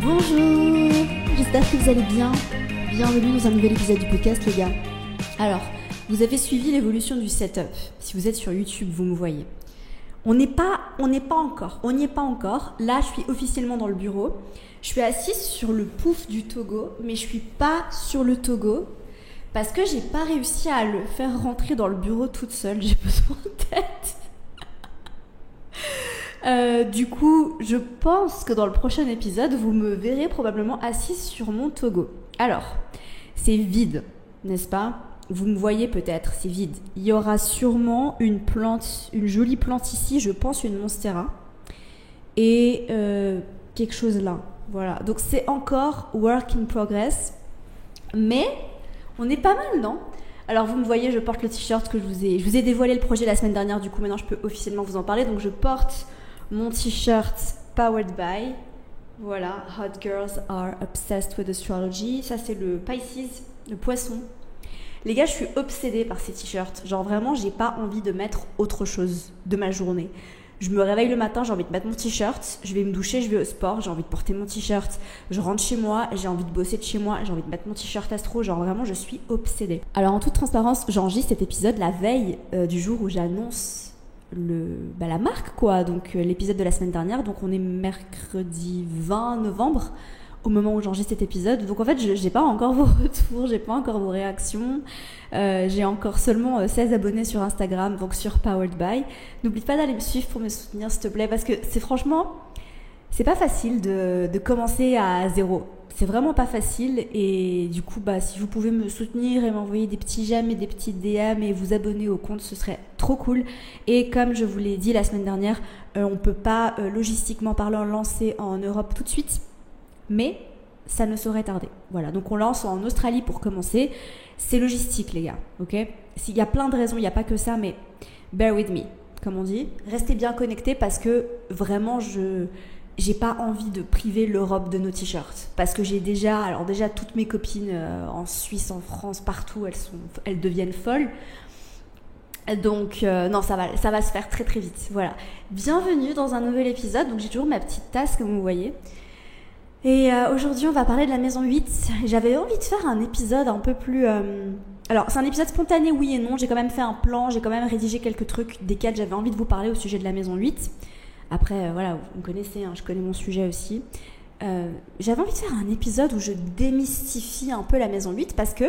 Bonjour, j'espère que vous allez bien. Bienvenue dans un nouvel épisode du podcast les gars. Alors, vous avez suivi l'évolution du setup. Si vous êtes sur YouTube, vous me voyez. On n'y est pas encore. Là, je suis officiellement dans le bureau. Je suis assise sur le pouf du Togo, mais je suis pas sur le Togo parce que j'ai pas réussi à le faire rentrer dans le bureau toute seule. J'ai besoin d'aide. Du coup, je pense que dans le prochain épisode, vous me verrez probablement assise sur mon Togo. Alors, c'est vide, n'est-ce pas ? Vous me voyez peut-être, c'est vide. Il y aura sûrement une jolie plante ici, je pense une monstera. Et quelque chose là. Voilà, donc c'est encore work in progress. Mais on est pas mal, non ? Alors vous me voyez, je porte le t-shirt que je vous ai dévoilé le projet la semaine dernière, du coup maintenant je peux officiellement vous en parler. Donc je porte mon t-shirt Powered by, voilà, Hot Girls Are Obsessed with Astrology. Ça c'est le Pisces, le poisson. Les gars, je suis obsédée par ces t-shirts. Genre vraiment, j'ai pas envie de mettre autre chose de ma journée. Je me réveille le matin, j'ai envie de mettre mon t-shirt, je vais me doucher, je vais au sport, j'ai envie de porter mon t-shirt, je rentre chez moi, j'ai envie de bosser de chez moi, j'ai envie de mettre mon t-shirt astro, genre vraiment je suis obsédée. Alors en toute transparence, j'enregistre cet épisode la veille du jour où j'annonce la marque quoi, donc l'épisode de la semaine dernière, donc on est mercredi 20 novembre au moment où j'enregistre cet épisode, donc en fait j'ai pas encore vos retours, j'ai pas encore vos réactions, j'ai encore seulement 16 abonnés sur Instagram, donc sur Powered by. N'oublie pas d'aller me suivre pour me soutenir s'il te plaît, parce que c'est pas facile de commencer à zéro, c'est vraiment pas facile, et du coup si vous pouvez me soutenir et m'envoyer des petits j'aime et des petits DM et vous abonner au compte, ce serait trop cool. Et comme je vous l'ai dit la semaine dernière, on peut pas logistiquement parlant lancer en Europe tout de suite, mais ça ne saurait tarder. Voilà, donc on lance en Australie pour commencer. C'est logistique les gars, ok ? Il y a plein de raisons, il n'y a pas que ça, mais bear with me, comme on dit. Restez bien connectés parce que vraiment j'ai pas envie de priver l'Europe de nos t-shirts. Parce que j'ai déjà toutes mes copines en Suisse, en France, partout, elles deviennent folles. Donc non, ça va se faire très très vite. Voilà. Bienvenue dans un nouvel épisode. Donc j'ai toujours ma petite tasse comme vous voyez. Et aujourd'hui on va parler de la maison 8. J'avais envie de faire un épisode un peu plus... Alors c'est un épisode spontané oui et non, j'ai quand même fait un plan, j'ai quand même rédigé quelques trucs desquels j'avais envie de vous parler au sujet de la maison 8. Après voilà, vous me connaissez, je connais mon sujet aussi. J'avais envie de faire un épisode où je démystifie un peu la maison 8 parce que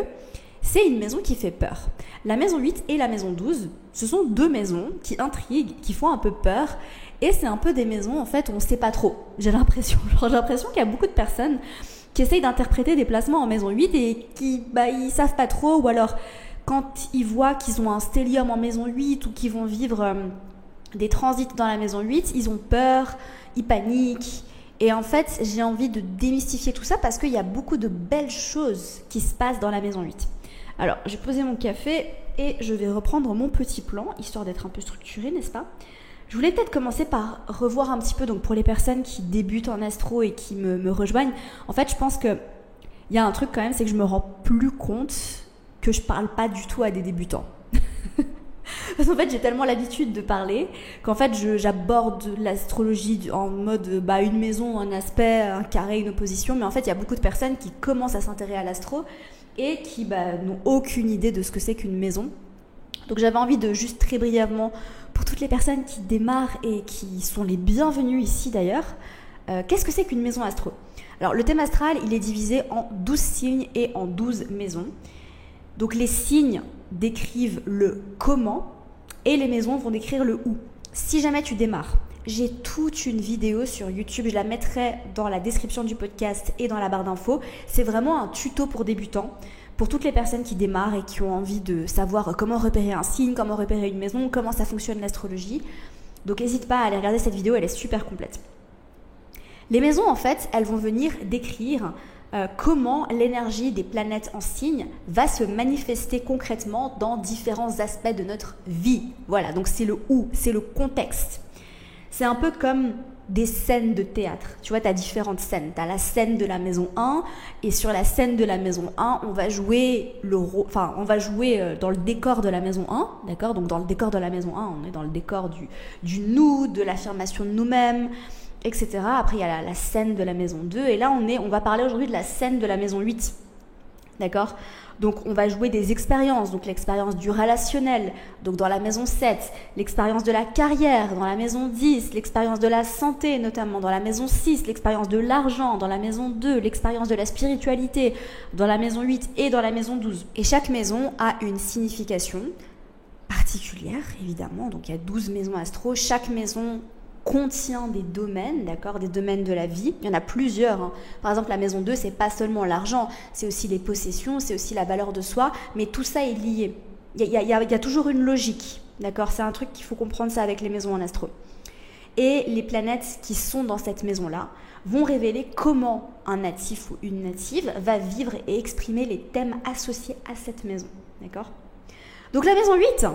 c'est une maison qui fait peur. La maison 8 et la maison 12, ce sont deux maisons qui intriguent, qui font un peu peur. Et c'est un peu des maisons, en fait, où on ne sait pas trop. J'ai l'impression qu'il y a beaucoup de personnes qui essayent d'interpréter des placements en maison 8 et qui, ils savent pas trop. Ou alors, quand ils voient qu'ils ont un stellium en maison 8 ou qu'ils vont vivre des transits dans la maison 8, ils ont peur, ils paniquent. Et en fait, j'ai envie de démystifier tout ça parce qu'il y a beaucoup de belles choses qui se passent dans la maison 8. Alors, j'ai posé mon café et je vais reprendre mon petit plan, histoire d'être un peu structuré, n'est-ce pas ? Je voulais peut-être commencer par revoir un petit peu, donc pour les personnes qui débutent en astro et qui me rejoignent, en fait, je pense qu'il y a un truc quand même, c'est que je me rends plus compte que je parle pas du tout à des débutants. Parce qu'en fait, j'ai tellement l'habitude de parler qu'en fait, j'aborde l'astrologie en mode une maison, un aspect, un carré, une opposition, mais en fait, il y a beaucoup de personnes qui commencent à s'intéresser à l'astro et qui n'ont aucune idée de ce que c'est qu'une maison. Donc j'avais envie de juste très brièvement, pour toutes les personnes qui démarrent et qui sont les bienvenues ici d'ailleurs, qu'est-ce que c'est qu'une maison astro ? Alors le thème astral, il est divisé en 12 signes et en 12 maisons. Donc les signes décrivent le comment et les maisons vont décrire le où. Si jamais tu démarres, j'ai toute une vidéo sur YouTube, je la mettrai dans la description du podcast et dans la barre d'infos. C'est vraiment un tuto pour débutants. Pour toutes les personnes qui démarrent et qui ont envie de savoir comment repérer un signe, comment repérer une maison, comment ça fonctionne l'astrologie. Donc n'hésite pas à aller regarder cette vidéo, elle est super complète. Les maisons, en fait, elles vont venir décrire comment l'énergie des planètes en signe va se manifester concrètement dans différents aspects de notre vie. Voilà, donc c'est le où, c'est le contexte. C'est un peu comme des scènes de théâtre. Tu vois, tu as différentes scènes. Tu as la scène de la maison 1 et sur la scène de la maison 1, on va jouer dans le décor de la maison 1, d'accord ? Donc dans le décor de la maison 1, on est dans le décor du nous, de l'affirmation de nous-mêmes. etc. Après, il y a la scène de la maison 2. Et là, on va parler aujourd'hui de la scène de la maison 8. D'accord ? Donc, on va jouer des expériences. Donc, l'expérience du relationnel, donc dans la maison 7. L'expérience de la carrière, dans la maison 10. L'expérience de la santé, notamment dans la maison 6. L'expérience de l'argent, dans la maison 2. L'expérience de la spiritualité, dans la maison 8 et dans la maison 12. Et chaque maison a une signification particulière, évidemment. Donc, il y a 12 maisons astro. Chaque maison contient des domaines, d'accord, des domaines de la vie. Il y en a plusieurs. Hein. Par exemple, la maison 2, c'est pas seulement l'argent, c'est aussi les possessions, c'est aussi la valeur de soi, mais tout ça est lié. Il y a toujours une logique, d'accord. C'est un truc qu'il faut comprendre ça avec les maisons en astro. Et les planètes qui sont dans cette maison-là vont révéler comment un natif ou une native va vivre et exprimer les thèmes associés à cette maison, d'accord. Donc la maison 8,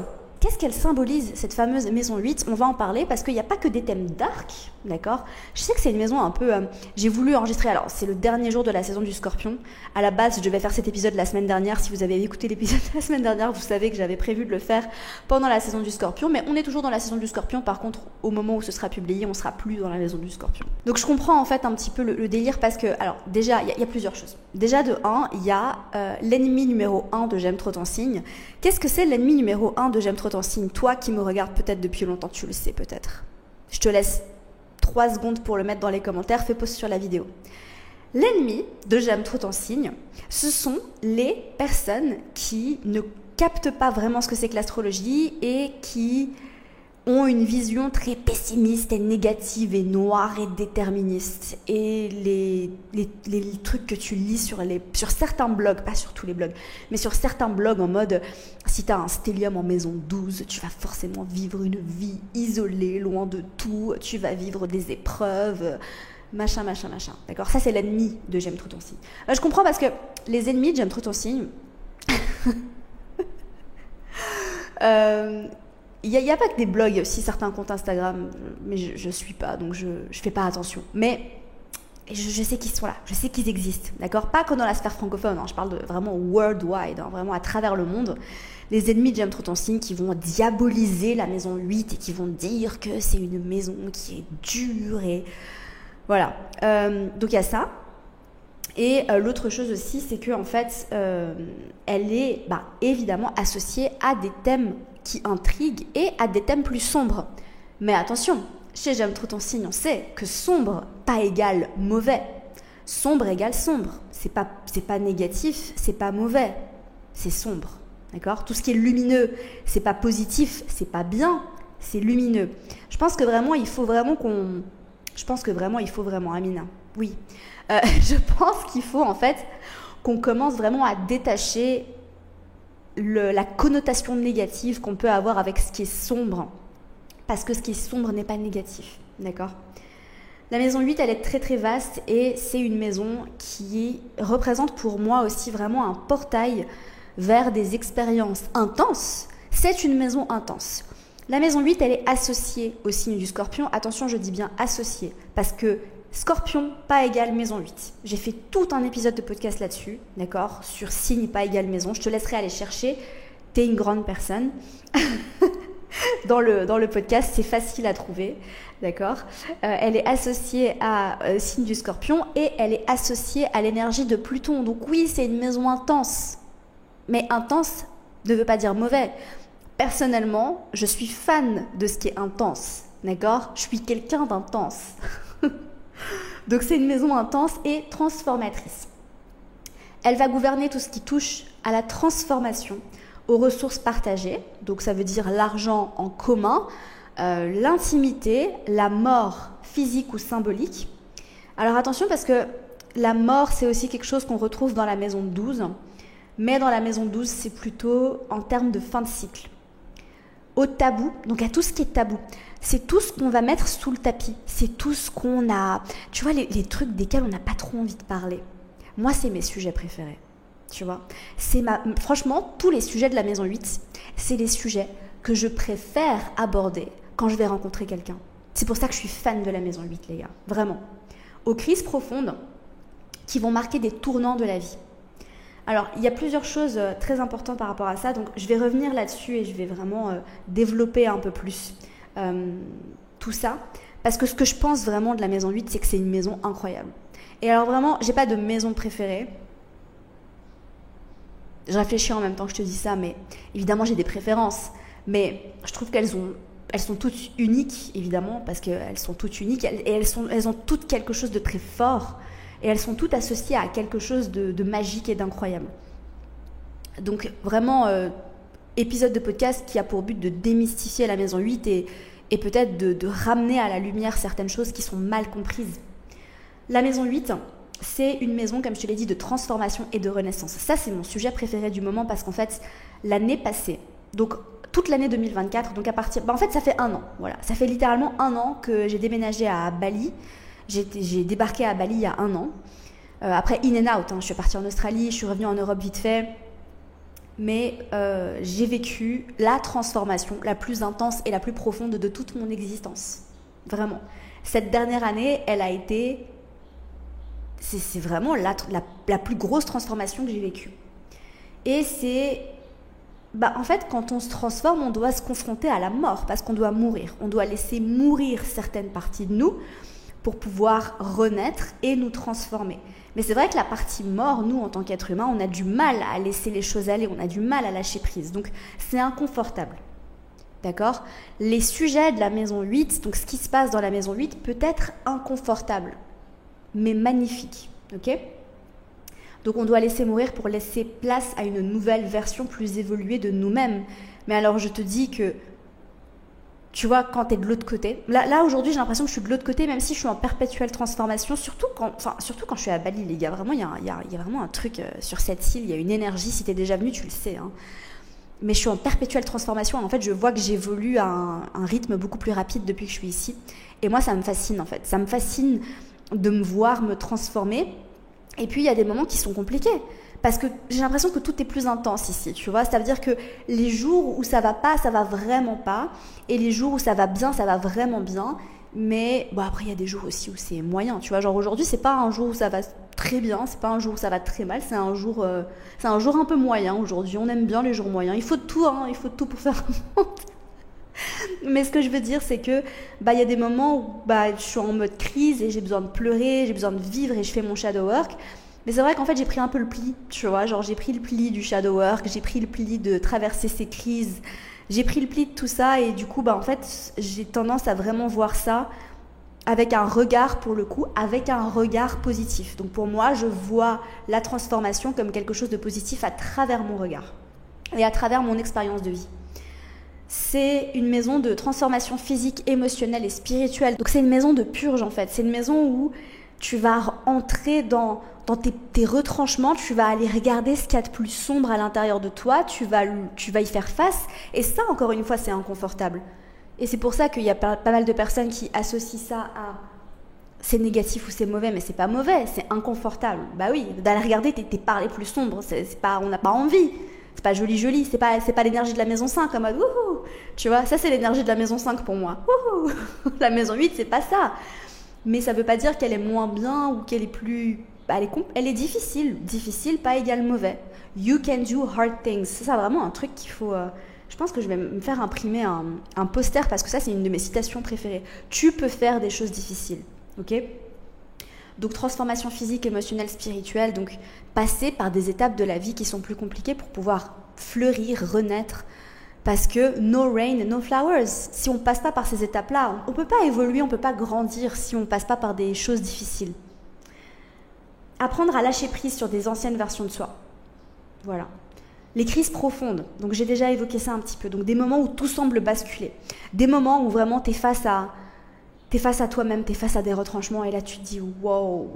qu'est-ce qu'elle symbolise, cette fameuse maison 8 ? On va en parler parce qu'il n'y a pas que des thèmes dark, d'accord ? Je sais que c'est une maison un peu... j'ai voulu enregistrer, alors c'est le dernier jour de la saison du Scorpion. À la base, je devais faire cet épisode la semaine dernière. Si vous avez écouté l'épisode de la semaine dernière, vous savez que j'avais prévu de le faire pendant la saison du Scorpion. Mais on est toujours dans la saison du Scorpion. Par contre, au moment où ce sera publié, on sera plus dans la maison du Scorpion. Donc je comprends en fait un petit peu le délire parce que... Alors déjà, il y a plusieurs choses. Déjà de 1, il y a l'ennemi numéro 1 de J'aime trop ton signe. Qu'est-ce que c'est l'ennemi numéro 1 de J'aime trop ton signe ? Toi qui me regardes peut-être depuis longtemps, tu le sais peut-être. Je te laisse 3 secondes pour le mettre dans les commentaires, fais pause sur la vidéo. L'ennemi de J'aime trop ton signe, ce sont les personnes qui ne captent pas vraiment ce que c'est que l'astrologie et qui ont une vision très pessimiste et négative et noire et déterministe. Et les trucs que tu lis sur certains blogs, pas sur tous les blogs, mais sur certains blogs en mode si tu as un stellium en maison 12, tu vas forcément vivre une vie isolée, loin de tout, tu vas vivre des épreuves, machin. D'accord ? Ça, c'est l'ennemi de J'aime trop ton signe. Je comprends parce que les ennemis de J'aime trop ton signe... Il n'y a pas que des blogs, il y a aussi certains comptes Instagram, mais je ne suis pas, donc je ne fais pas attention. Mais je sais qu'ils sont là, je sais qu'ils existent, d'accord ? Pas que dans la sphère francophone, hein, je parle de vraiment worldwide, hein, vraiment à travers le monde. Les ennemis de J'aime trop ton signe qui vont diaboliser la maison 8 et qui vont dire que c'est une maison qui est dure et... Voilà, donc il y a ça. Et l'autre chose aussi, c'est qu'en fait, elle est évidemment associée à des thèmes qui intriguent et à des thèmes plus sombres. Mais attention, chez J'aime trop ton signe, on sait que sombre, pas égal mauvais. Sombre égale sombre. C'est pas négatif, c'est pas mauvais, c'est sombre. D'accord ? Tout ce qui est lumineux, c'est pas positif, c'est pas bien, c'est lumineux. Je pense que vraiment, il faut vraiment, Amina, oui. Je pense qu'il faut en fait qu'on commence vraiment à détacher la connotation négative qu'on peut avoir avec ce qui est sombre. Parce que ce qui est sombre n'est pas négatif, d'accord ? La maison 8, elle est très très vaste et c'est une maison qui représente pour moi aussi vraiment un portail vers des expériences intenses. C'est une maison intense. La maison 8, elle est associée au signe du Scorpion. Attention, je dis bien associée, parce que Scorpion, pas égal maison 8. J'ai fait tout un épisode de podcast là-dessus, d'accord ? Sur signe, pas égal maison. Je te laisserai aller chercher. T'es une grande personne. Dans le podcast, c'est facile à trouver, d'accord ? Elle est associée à signe du Scorpion et elle est associée à l'énergie de Pluton. Donc oui, c'est une maison intense. Mais intense ne veut pas dire mauvais. Personnellement, je suis fan de ce qui est intense, d'accord ? Je suis quelqu'un d'intense. Donc c'est une maison intense et transformatrice. Elle va gouverner tout ce qui touche à la transformation, aux ressources partagées, donc ça veut dire l'argent en commun, l'intimité, la mort physique ou symbolique. Alors attention parce que la mort c'est aussi quelque chose qu'on retrouve dans la maison 12, mais dans la maison 12 c'est plutôt en termes de fin de cycle. Au tabou, donc à tout ce qui est tabou. C'est tout ce qu'on va mettre sous le tapis. C'est tout ce qu'on a... Tu vois, les trucs desquels on n'a pas trop envie de parler. Moi, c'est mes sujets préférés. Tu vois, franchement, tous les sujets de la maison 8, c'est les sujets que je préfère aborder quand je vais rencontrer quelqu'un. C'est pour ça que je suis fan de la maison 8, les gars. Vraiment. Aux crises profondes qui vont marquer des tournants de la vie. Alors, il y a plusieurs choses très importantes par rapport à ça, donc je vais revenir là-dessus et je vais vraiment développer un peu plus tout ça, Parce que ce que je pense vraiment de la maison 8, c'est que c'est une maison incroyable. Et alors vraiment, j'ai pas de maison préférée. Je réfléchis en même temps que je te dis ça, mais évidemment j'ai des préférences. Mais je trouve qu'elles sont toutes uniques, évidemment, parce qu'elles sont toutes uniques. Et elles ont toutes quelque chose de très fort. Et elles sont toutes associées à quelque chose de magique et d'incroyable. Donc vraiment, épisode de podcast qui a pour but de démystifier la maison 8 et peut-être de ramener à la lumière certaines choses qui sont mal comprises. La maison 8, c'est une maison, comme je te l'ai dit, de transformation et de renaissance. Ça, c'est mon sujet préféré du moment parce qu'en fait, l'année passée, donc toute l'année 2024, donc à partir... en fait, ça fait 1 an, voilà. Ça fait littéralement 1 an que j'ai déménagé à Bali. J'ai débarqué à Bali il y a 1 an. Après, in and out, je suis partie en Australie, je suis revenue en Europe vite fait. Mais j'ai vécu la transformation la plus intense et la plus profonde de toute mon existence. Vraiment. Cette dernière année, elle a été... C'est vraiment la plus grosse transformation que j'ai vécue. Et c'est... en fait, quand on se transforme, on doit se confronter à la mort parce qu'on doit mourir. On doit laisser mourir certaines parties de nous pour pouvoir renaître et nous transformer. Mais c'est vrai que la partie mort, nous, en tant qu'être humain, on a du mal à laisser les choses aller, on a du mal à lâcher prise. Donc, c'est inconfortable. D'accord ? Les sujets de la maison 8, donc ce qui se passe dans la maison 8, peut être inconfortable, mais magnifique. Ok ? Donc, on doit laisser mourir pour laisser place à une nouvelle version plus évoluée de nous-mêmes. Mais alors, je te dis que tu vois, quand tu es de l'autre côté. Là aujourd'hui, j'ai l'impression que je suis de l'autre côté, même si je suis en perpétuelle transformation. Surtout quand je suis à Bali, les gars. Vraiment, il y a vraiment un truc sur cette île. Il y a une énergie. Si tu es déjà venu, tu le sais. Hein. Mais je suis en perpétuelle transformation. En fait, je vois que j'évolue à un rythme beaucoup plus rapide depuis que je suis ici. Et moi, ça me fascine, en fait. Ça me fascine de me voir me transformer. Et puis, il y a des moments qui sont compliqués. Parce que j'ai l'impression que tout est plus intense ici, tu vois. Ça veut dire que les jours où ça va pas, ça va vraiment pas. Et les jours où ça va bien, ça va vraiment bien. Mais après, il y a des jours aussi où c'est moyen, tu vois. Genre aujourd'hui, c'est pas un jour où ça va très bien, c'est pas un jour où ça va très mal. C'est un jour un peu moyen aujourd'hui. On aime bien les jours moyens. Il faut de tout, il faut de tout pour faire un monde. Mais ce que je veux dire, c'est que y a des moments où je suis en mode crise et j'ai besoin de pleurer, j'ai besoin de vivre et je fais mon shadow work. Mais c'est vrai qu'en fait, j'ai pris un peu le pli, tu vois, genre j'ai pris le pli du shadow work, j'ai pris le pli de traverser ces crises, j'ai pris le pli de tout ça et du coup, en fait, j'ai tendance à vraiment voir ça avec un regard, pour le coup, avec un regard positif. Donc pour moi, je vois la transformation comme quelque chose de positif à travers mon regard et à travers mon expérience de vie. C'est une maison de transformation physique, émotionnelle et spirituelle. Donc c'est une maison de purge en fait, c'est une maison où tu vas entrer dans tes retranchements, tu vas aller regarder ce qu'il y a de plus sombre à l'intérieur de toi, tu vas y faire face. Et ça, encore une fois, c'est inconfortable. Et c'est pour ça qu'il y a pas mal de personnes qui associent ça à c'est négatif ou c'est mauvais, mais c'est pas mauvais, c'est inconfortable. Bah oui, d'aller regarder tes parts les plus sombres, on n'a pas envie. C'est pas joli, c'est pas l'énergie de la maison 5 comme wouhou. Tu vois, ça c'est l'énergie de la maison 5 pour moi. Wouhou. La maison 8, c'est pas ça. Mais ça veut pas dire qu'elle est moins bien ou qu'elle est plus... elle est difficile, pas égal mauvais. You can do hard things. C'est ça vraiment un truc qu'il faut... je pense que je vais me faire imprimer un poster parce que ça, c'est une de mes citations préférées. Tu peux faire des choses difficiles, ok ? Donc, transformation physique, émotionnelle, spirituelle. Donc, passer par des étapes de la vie qui sont plus compliquées pour pouvoir fleurir, renaître. Parce que no rain, no flowers. Si on ne passe pas par ces étapes-là, on ne peut pas évoluer, on ne peut pas grandir si on ne passe pas par des choses difficiles. Apprendre à lâcher prise sur des anciennes versions de soi. Voilà. Les crises profondes. Donc j'ai déjà évoqué ça un petit peu. Donc des moments où tout semble basculer. Des moments où vraiment t'es face à toi-même, t'es face à des retranchements et là tu te dis wow.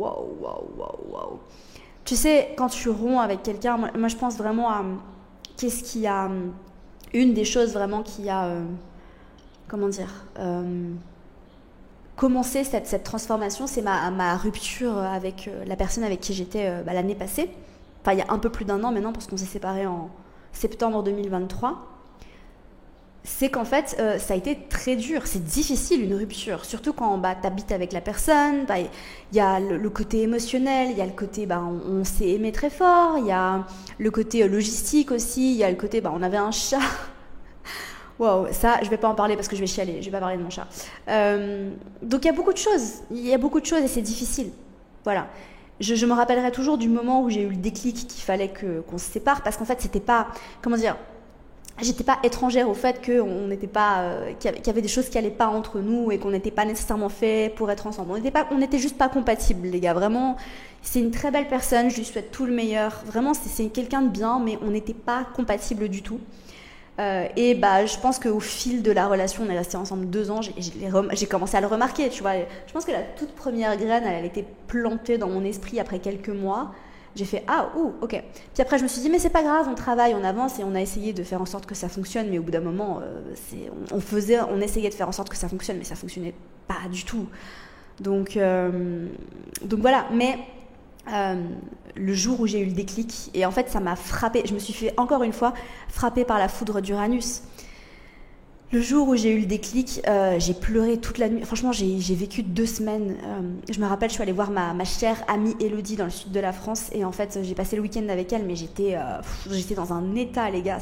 Tu sais, quand tu romps avec quelqu'un, moi je pense vraiment à qu'est-ce qui a... Une des choses vraiment qui a... commencé cette transformation, c'est ma rupture avec la personne avec qui j'étais l'année passée. Enfin, il y a un peu plus d'1 an maintenant, parce qu'on s'est séparés en septembre 2023. C'est qu'en fait, ça a été très dur. C'est difficile, une rupture. Surtout quand t'habites avec la personne. Il y a le côté émotionnel, il y a le côté, on s'est aimé très fort. Il y a le côté logistique aussi. Il y a le côté, on avait un chat. Wow, ça, je vais pas en parler parce que je vais chialer, je vais pas parler de mon chat. Donc il y a beaucoup de choses, et c'est difficile. Voilà. Je me rappellerai toujours du moment où j'ai eu le déclic qu'il fallait qu'on se sépare, parce qu'en fait, c'était pas, comment dire, j'étais pas étrangère au fait qu'on n'était pas, qu'il y avait des choses qui allaient pas entre nous et qu'on n'était pas nécessairement fait pour être ensemble. On n'était juste pas compatibles, les gars. Vraiment, c'est une très belle personne, je lui souhaite tout le meilleur. Vraiment, c'est quelqu'un de bien, mais on n'était pas compatibles du tout. Et je pense qu'au fil de la relation, on est restés ensemble 2 ans, j'ai commencé à le remarquer, tu vois. Je pense que la toute première graine, elle était plantée dans mon esprit après quelques mois. J'ai fait ok. Puis après je me suis dit mais c'est pas grave, on travaille, on avance et on a essayé de faire en sorte que ça fonctionne, mais au bout d'un moment, on essayait de faire en sorte que ça fonctionne, mais ça fonctionnait pas du tout. Donc voilà. Mais le jour où j'ai eu le déclic, et en fait ça m'a frappée, je me suis fait encore une fois frappée par la foudre d'Uranus. Le jour où j'ai eu le déclic, j'ai pleuré toute la nuit. Franchement, j'ai vécu 2 semaines. Je me rappelle, je suis allée voir ma chère amie Elodie dans le sud de la France. Et en fait, j'ai passé le week-end avec elle, mais j'étais dans un état, les gars.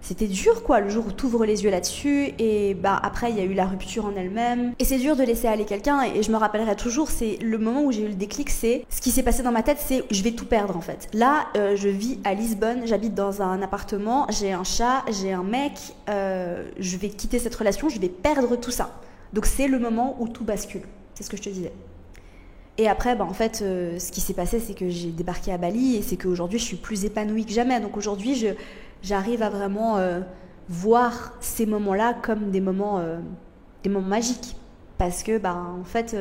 C'était dur, quoi, le jour où tu ouvres les yeux là-dessus. Et après, il y a eu la rupture en elle-même. Et c'est dur de laisser aller quelqu'un. Et je me rappellerai toujours, c'est le moment où j'ai eu le déclic, c'est ce qui s'est passé dans ma tête, c'est je vais tout perdre, en fait. Là, je vis à Lisbonne, j'habite dans un appartement, j'ai un chat, j'ai un mec, je vais quitter cette relation, je vais perdre tout ça. Donc c'est le moment où tout bascule. C'est ce que je te disais. Et après, en fait, ce qui s'est passé, c'est que j'ai débarqué à Bali et c'est qu'aujourd'hui, je suis plus épanouie que jamais. Donc aujourd'hui, j'arrive à vraiment voir ces moments-là comme des moments magiques. Parce que, en fait,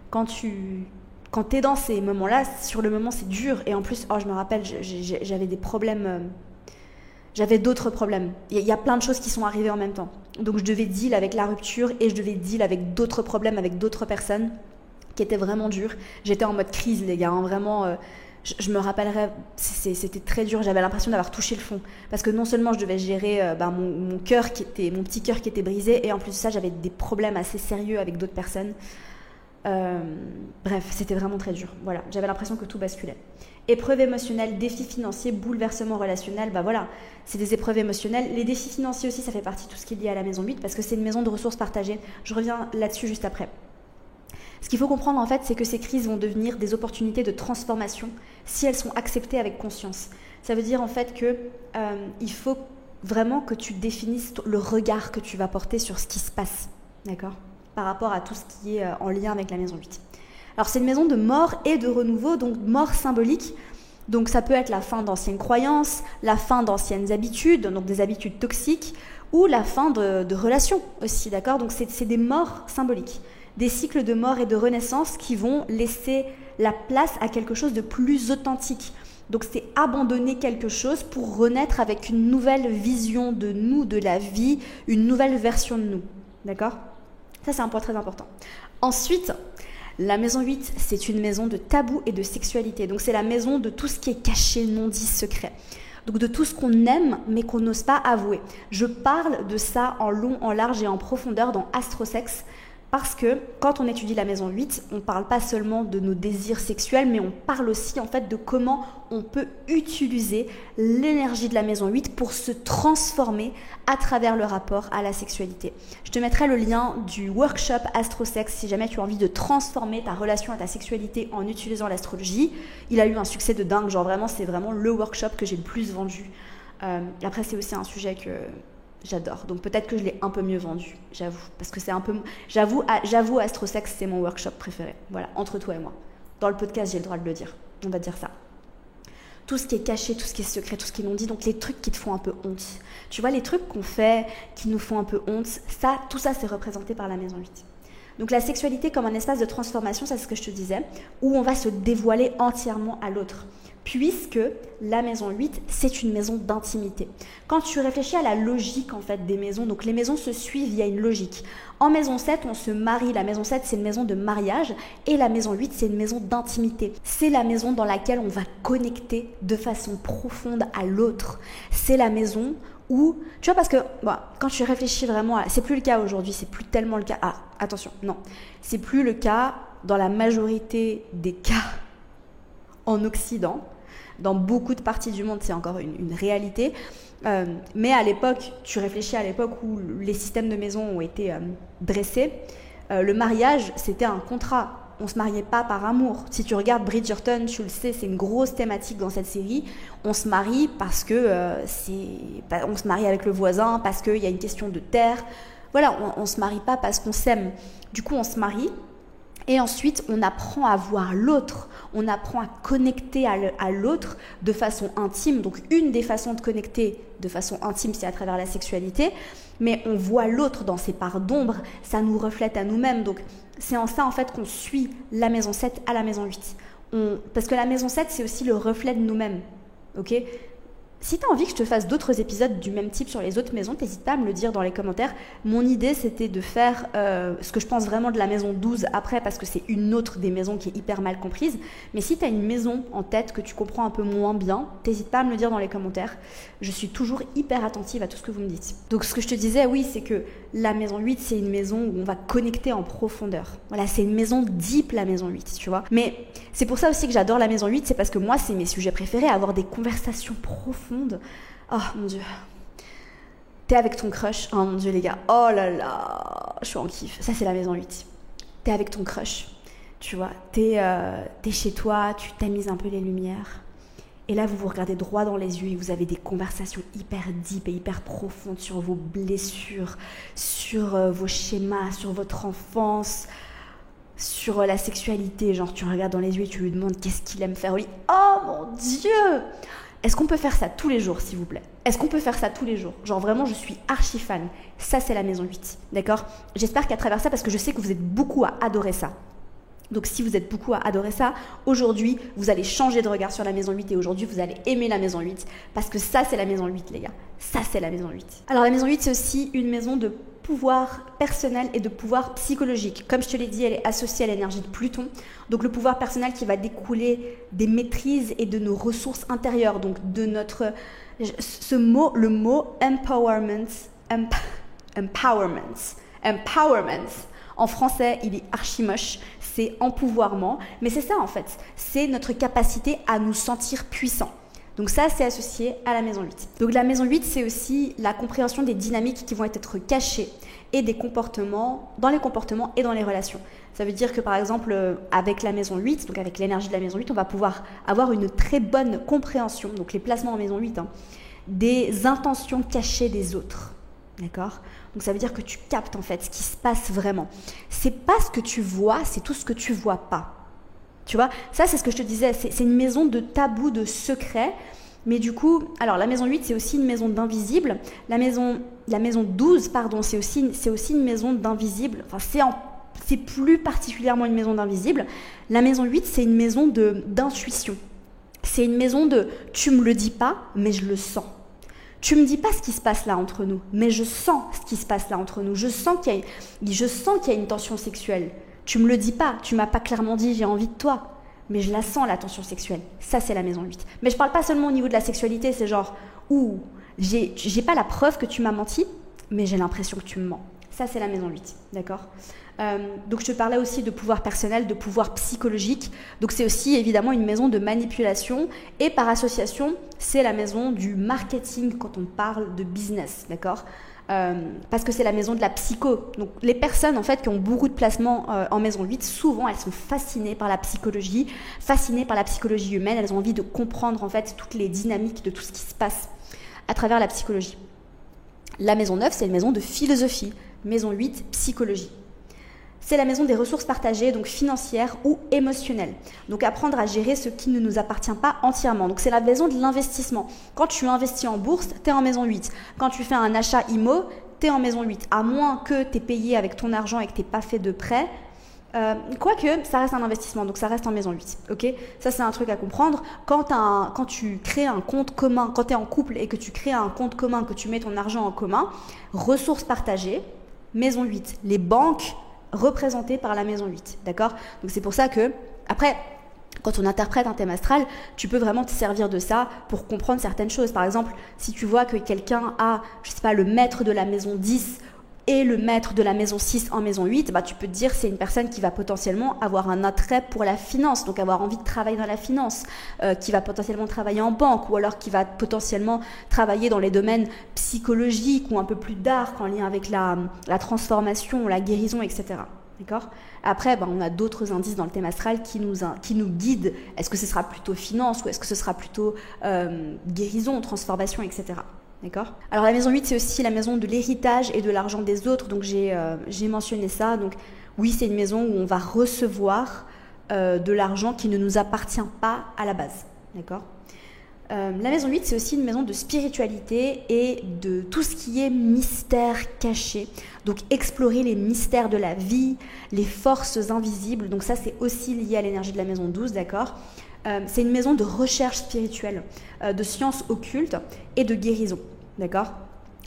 quand t'es dans ces moments-là, sur le moment, c'est dur. Et en plus, je me rappelle, j'avais des problèmes... j'avais d'autres problèmes. Il y a plein de choses qui sont arrivées en même temps. Donc je devais deal avec la rupture et je devais deal avec d'autres problèmes, avec d'autres personnes qui étaient vraiment dures. J'étais en mode crise, les gars, hein, vraiment... je me rappellerai, c'était très dur, j'avais l'impression d'avoir touché le fond. Parce que non seulement je devais gérer mon petit cœur qui était brisé, et en plus de ça, j'avais des problèmes assez sérieux avec d'autres personnes. Bref, c'était vraiment très dur. Voilà, j'avais l'impression que tout basculait. Épreuves émotionnelles, défis financiers, bouleversements relationnels, voilà, c'est des épreuves émotionnelles. Les défis financiers aussi, ça fait partie de tout ce qui est lié à la maison 8, parce que c'est une maison de ressources partagées. Je reviens là-dessus juste après. Ce qu'il faut comprendre en fait, c'est que ces crises vont devenir des opportunités de transformation si elles sont acceptées avec conscience. Ça veut dire en fait que il faut vraiment que tu définisses le regard que tu vas porter sur ce qui se passe, d'accord, par rapport à tout ce qui est en lien avec la maison 8. Alors c'est une maison de mort et de renouveau, donc mort symbolique. Donc ça peut être la fin d'anciennes croyances, la fin d'anciennes habitudes, donc des habitudes toxiques, ou la fin de relations aussi, d'accord. Donc c'est des morts symboliques. Des cycles de mort et de renaissance qui vont laisser la place à quelque chose de plus authentique. Donc c'est abandonner quelque chose pour renaître avec une nouvelle vision de nous, de la vie, une nouvelle version de nous. D'accord ? Ça, c'est un point très important. Ensuite, la maison 8, c'est une maison de tabou et de sexualité. Donc c'est la maison de tout ce qui est caché, non dit, secret. Donc de tout ce qu'on aime mais qu'on n'ose pas avouer. Je parle de ça en long, en large et en profondeur dans Astrosex. Parce que quand on étudie la maison 8, on ne parle pas seulement de nos désirs sexuels, mais on parle aussi en fait de comment on peut utiliser l'énergie de la maison 8 pour se transformer à travers le rapport à la sexualité. Je te mettrai le lien du workshop Astrosex si jamais tu as envie de transformer ta relation à ta sexualité en utilisant l'astrologie. Il a eu un succès de dingue, genre vraiment c'est vraiment le workshop que j'ai le plus vendu. Après c'est aussi un sujet que... j'adore, donc peut-être que je l'ai un peu mieux vendu, j'avoue, parce que c'est un peu, j'avoue, Astrosex c'est mon workshop préféré, voilà, entre toi et moi. Dans le podcast, j'ai le droit de le dire, on va dire ça. Tout ce qui est caché, tout ce qui est secret, tout ce qui est non dit, donc les trucs qui te font un peu honte. Tu vois, les trucs qu'on fait, qui nous font un peu honte, ça, tout ça c'est représenté par la maison 8. Donc la sexualité comme un espace de transformation, ça c'est ce que je te disais, où on va se dévoiler entièrement à l'autre. Puisque la maison 8, c'est une maison d'intimité. Quand tu réfléchis à la logique en fait des maisons, donc les maisons se suivent, il y a une logique. En maison 7, on se marie. La maison 7, c'est une maison de mariage. Et la maison 8, c'est une maison d'intimité. C'est la maison dans laquelle on va connecter de façon profonde à l'autre. C'est la maison où, tu vois, parce que quand tu réfléchis vraiment à... C'est plus le cas aujourd'hui, c'est plus tellement le cas... Ah, attention, non. C'est plus le cas dans la majorité des cas en Occident. Dans beaucoup de parties du monde, c'est encore une réalité. Mais à l'époque, tu réfléchis à l'époque où les systèmes de maison ont été dressés, le mariage, c'était un contrat. On ne se mariait pas par amour. Si tu regardes Bridgerton, tu le sais, c'est une grosse thématique dans cette série. On se marie parce que on se marie avec le voisin, parce qu'il y a une question de terre. Voilà, on ne se marie pas parce qu'on s'aime. Du coup, on se marie et ensuite, on apprend à voir l'autre. On apprend à connecter à l'autre de façon intime. Donc, une des façons de connecter de façon intime, c'est à travers la sexualité. Mais on voit l'autre dans ses parts d'ombre. Ça nous reflète à nous-mêmes. Donc, c'est en ça, en fait, qu'on suit la maison 7 à la maison 8. Parce que la maison 7, c'est aussi le reflet de nous-mêmes. Ok ? Si tu as envie que je te fasse d'autres épisodes du même type sur les autres maisons, n'hésite pas à me le dire dans les commentaires. Mon idée, c'était de faire ce que je pense vraiment de la maison 12 après, parce que c'est une autre des maisons qui est hyper mal comprise. Mais si tu as une maison en tête que tu comprends un peu moins bien, n'hésite pas à me le dire dans les commentaires. Je suis toujours hyper attentive à tout ce que vous me dites. Donc ce que je te disais, oui, c'est que la maison 8, c'est une maison où on va connecter en profondeur. Voilà, c'est une maison deep, la maison 8, tu vois. Mais c'est pour ça aussi que j'adore la maison 8, c'est parce que moi, c'est mes sujets préférés, avoir des conversations profondes. Oh mon Dieu. T'es avec ton crush. Oh mon Dieu, les gars. Oh là là. Je suis en kiff. Ça, c'est la maison 8. T'es avec ton crush. Tu vois, t'es chez toi, tu tamises un peu les lumières. Et là, vous vous regardez droit dans les yeux et vous avez des conversations hyper deep et hyper profondes sur vos blessures, sur vos schémas, sur votre enfance, sur la sexualité. Genre, tu regardes dans les yeux et tu lui demandes qu'est-ce qu'il aime faire. Oui. Oh mon Dieu! Est-ce qu'on peut faire ça tous les jours, s'il vous plaît? Est-ce qu'on peut faire ça tous les jours? Genre vraiment, je suis archi fan. Ça, c'est la maison 8, d'accord? J'espère qu'à travers ça, parce que je sais que vous êtes beaucoup à adorer ça. Donc si vous êtes beaucoup à adorer ça, aujourd'hui, vous allez changer de regard sur la maison 8 et aujourd'hui, vous allez aimer la maison 8 parce que ça, c'est la maison 8, les gars. Ça, c'est la maison 8. Alors la maison 8, c'est aussi une maison de pouvoir personnel et de pouvoir psychologique. Comme je te l'ai dit, elle est associée à l'énergie de Pluton. Donc le pouvoir personnel qui va découler des maîtrises et de nos ressources intérieures. Donc de notre... le mot empowerment. En français, il est archi moche. C'est empouvoirment. Mais c'est ça en fait. C'est notre capacité à nous sentir puissants. Donc ça, c'est associé à la maison 8. Donc la maison 8, c'est aussi la compréhension des dynamiques qui vont être cachées et des comportements, dans les comportements et dans les relations. Ça veut dire que par exemple, avec la maison 8, donc avec l'énergie de la maison 8, on va pouvoir avoir une très bonne compréhension, donc les placements en maison 8, des intentions cachées des autres. D'accord ? Donc ça veut dire que tu captes en fait ce qui se passe vraiment. C'est pas ce que tu vois, c'est tout ce que tu vois pas. Tu vois, ça c'est ce que je te disais, c'est une maison de tabou, de secret. Mais du coup, alors la maison 8 c'est aussi une maison d'invisible. La maison 12, pardon, c'est aussi une maison d'invisible. Enfin, c'est plus particulièrement une maison d'invisible. La maison 8 c'est une maison d'intuition. C'est une maison de tu me le dis pas, mais je le sens. Tu me dis pas ce qui se passe là entre nous, mais je sens ce qui se passe là entre nous. Je sens qu'il y a une tension sexuelle. Tu me le dis pas, tu m'as pas clairement dit j'ai envie de toi, mais je la sens la tension sexuelle. Ça c'est la maison 8. Mais je parle pas seulement au niveau de la sexualité, c'est genre j'ai pas la preuve que tu m'as menti, mais j'ai l'impression que tu me mens. Ça c'est la maison 8, d'accord ? Donc je te parlais aussi de pouvoir personnel, de pouvoir psychologique. Donc c'est aussi évidemment une maison de manipulation et par association, c'est la maison du marketing quand on parle de business, d'accord ? Parce que c'est la maison de la psycho. Donc les personnes en fait qui ont beaucoup de placements en maison 8, souvent elles sont fascinées par la psychologie humaine, elles ont envie de comprendre en fait toutes les dynamiques de tout ce qui se passe à travers la psychologie. La maison 9, c'est une maison de philosophie, maison 8, psychologie. C'est la maison des ressources partagées, donc financières ou émotionnelles. Donc apprendre à gérer ce qui ne nous appartient pas entièrement. Donc c'est la maison de l'investissement. Quand tu investis en bourse, tu es en maison 8. Quand tu fais un achat IMO, tu es en maison 8. À moins que tu aies payé avec ton argent et que tu n'aies pas fait de prêt. Quoique, ça reste un investissement, donc ça reste en maison 8. Okay, ça, c'est un truc à comprendre. Quand tu crées un compte commun, quand tu es en couple et que tu crées un compte commun, que tu mets ton argent en commun, ressources partagées, maison 8. Les banques représentées par la maison 8, d'accord ? Donc c'est pour ça que, après, quand on interprète un thème astral, tu peux vraiment te servir de ça pour comprendre certaines choses. Par exemple, si tu vois que quelqu'un a, je sais pas, le maître de la maison 10 et le mettre de la maison 6 en maison 8, tu peux te dire c'est une personne qui va potentiellement avoir un attrait pour la finance, donc avoir envie de travailler dans la finance, qui va potentiellement travailler en banque, ou alors qui va potentiellement travailler dans les domaines psychologiques ou un peu plus dark en lien avec la transformation, la guérison, etc. D'accord ? Après, on a d'autres indices dans le thème astral qui nous guident. Est-ce que ce sera plutôt finance ou est-ce que ce sera plutôt guérison, transformation, etc. D'accord ? Alors la maison 8, c'est aussi la maison de l'héritage et de l'argent des autres. Donc j'ai mentionné ça. Donc oui, c'est une maison où on va recevoir de l'argent qui ne nous appartient pas à la base. D'accord ? La maison 8, c'est aussi une maison de spiritualité et de tout ce qui est mystère caché. Donc explorer les mystères de la vie, les forces invisibles. Donc ça, c'est aussi lié à l'énergie de la maison 12, d'accord ? C'est une maison de recherche spirituelle, de sciences occultes et de guérison, d'accord ?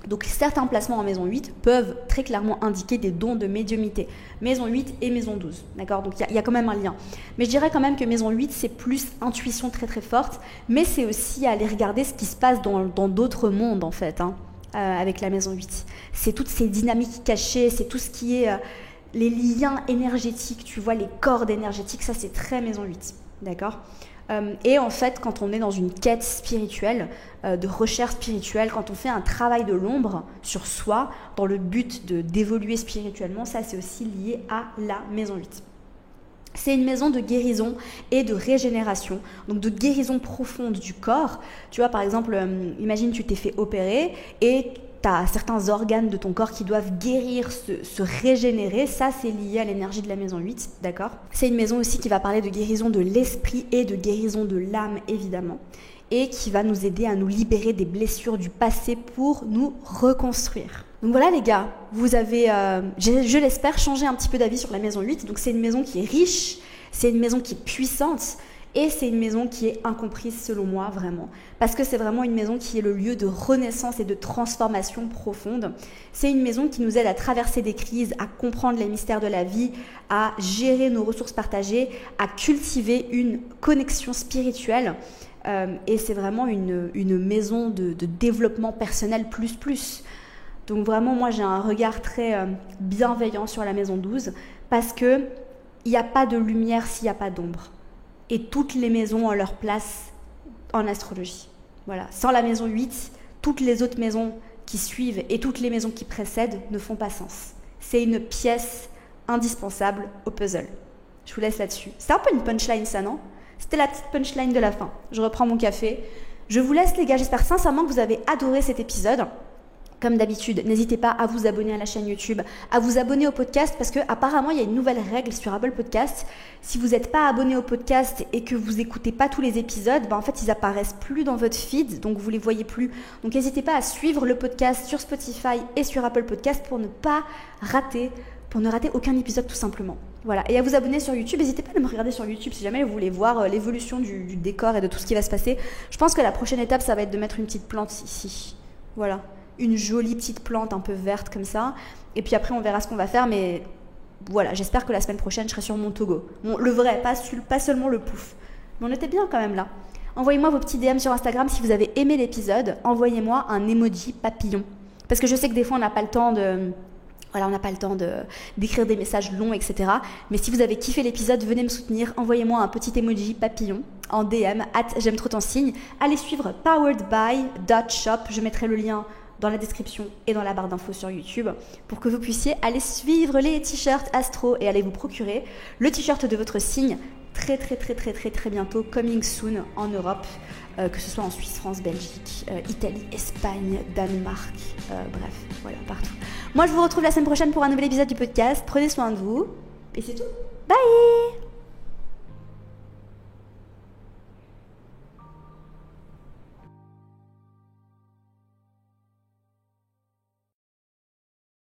Donc certains placements en maison 8 peuvent très clairement indiquer des dons de médiumnité. Maison 8 et maison 12, d'accord ? Donc il y a quand même un lien. Mais je dirais quand même que maison 8, c'est plus intuition très très forte, mais c'est aussi aller regarder ce qui se passe dans d'autres mondes en fait, avec la maison 8. C'est toutes ces dynamiques cachées, c'est tout ce qui est les liens énergétiques, tu vois, les cordes énergétiques, ça c'est très maison 8, d'accord ? Et en fait, quand on est dans une quête spirituelle, de recherche spirituelle, quand on fait un travail de l'ombre sur soi, dans le but d'évoluer spirituellement, ça c'est aussi lié à la maison 8. C'est une maison de guérison et de régénération, donc de guérison profonde du corps. Tu vois, par exemple, imagine tu t'es fait opérer et tu as certains organes de ton corps qui doivent guérir, se régénérer. Ça, c'est lié à l'énergie de la maison 8, d'accord ? C'est une maison aussi qui va parler de guérison de l'esprit et de guérison de l'âme, évidemment, et qui va nous aider à nous libérer des blessures du passé pour nous reconstruire. Donc voilà les gars, vous avez, je l'espère, changé un petit peu d'avis sur la maison 8. Donc c'est une maison qui est riche, c'est une maison qui est puissante, et c'est une maison qui est incomprise selon moi, vraiment. Parce que c'est vraiment une maison qui est le lieu de renaissance et de transformation profonde. C'est une maison qui nous aide à traverser des crises, à comprendre les mystères de la vie, à gérer nos ressources partagées, à cultiver une connexion spirituelle. Et c'est vraiment une maison de développement personnel plus. Donc vraiment, moi, j'ai un regard très bienveillant sur la maison 12 parce qu'il n'y a pas de lumière s'il n'y a pas d'ombre. Et toutes les maisons ont leur place en astrologie. Voilà. Sans la maison 8, toutes les autres maisons qui suivent et toutes les maisons qui précèdent ne font pas sens. C'est une pièce indispensable au puzzle. Je vous laisse là-dessus. C'est un peu une punchline ça, non ? C'était la petite punchline de la fin. Je reprends mon café. Je vous laisse les gars, j'espère sincèrement que vous avez adoré cet épisode. Comme d'habitude, n'hésitez pas à vous abonner à la chaîne YouTube, à vous abonner au podcast parce qu'apparemment, il y a une nouvelle règle sur Apple Podcast. Si vous n'êtes pas abonné au podcast et que vous n'écoutez pas tous les épisodes, en fait, ils apparaissent plus dans votre feed, donc vous ne les voyez plus. Donc, n'hésitez pas à suivre le podcast sur Spotify et sur Apple Podcast pour ne rater aucun épisode tout simplement. Voilà, et à vous abonner sur YouTube. N'hésitez pas à me regarder sur YouTube si jamais vous voulez voir l'évolution du décor et de tout ce qui va se passer. Je pense que la prochaine étape, ça va être de mettre une petite plante ici. Voilà. Une jolie petite plante un peu verte comme ça. Et puis après, on verra ce qu'on va faire. Mais voilà, j'espère que la semaine prochaine, je serai sur mon Togo. Bon, le vrai, pas seulement le pouf. Mais on était bien quand même là. Envoyez-moi vos petits DM sur Instagram si vous avez aimé l'épisode. Envoyez-moi un emoji papillon. Parce que je sais que des fois, on n'a pas le temps d'écrire des messages longs, etc. Mais si vous avez kiffé l'épisode, venez me soutenir. Envoyez-moi un petit emoji papillon en DM @j'aime trop ton signe. Allez suivre poweredby.shop. Je mettrai le lien dans la description et dans la barre d'infos sur YouTube pour que vous puissiez aller suivre les t-shirts Astro et aller vous procurer le t-shirt de votre signe très bientôt, coming soon en Europe, que ce soit en Suisse, France, Belgique, Italie, Espagne, Danemark, bref, voilà, partout. Moi, je vous retrouve la semaine prochaine pour un nouvel épisode du podcast. Prenez soin de vous et c'est tout. Bye!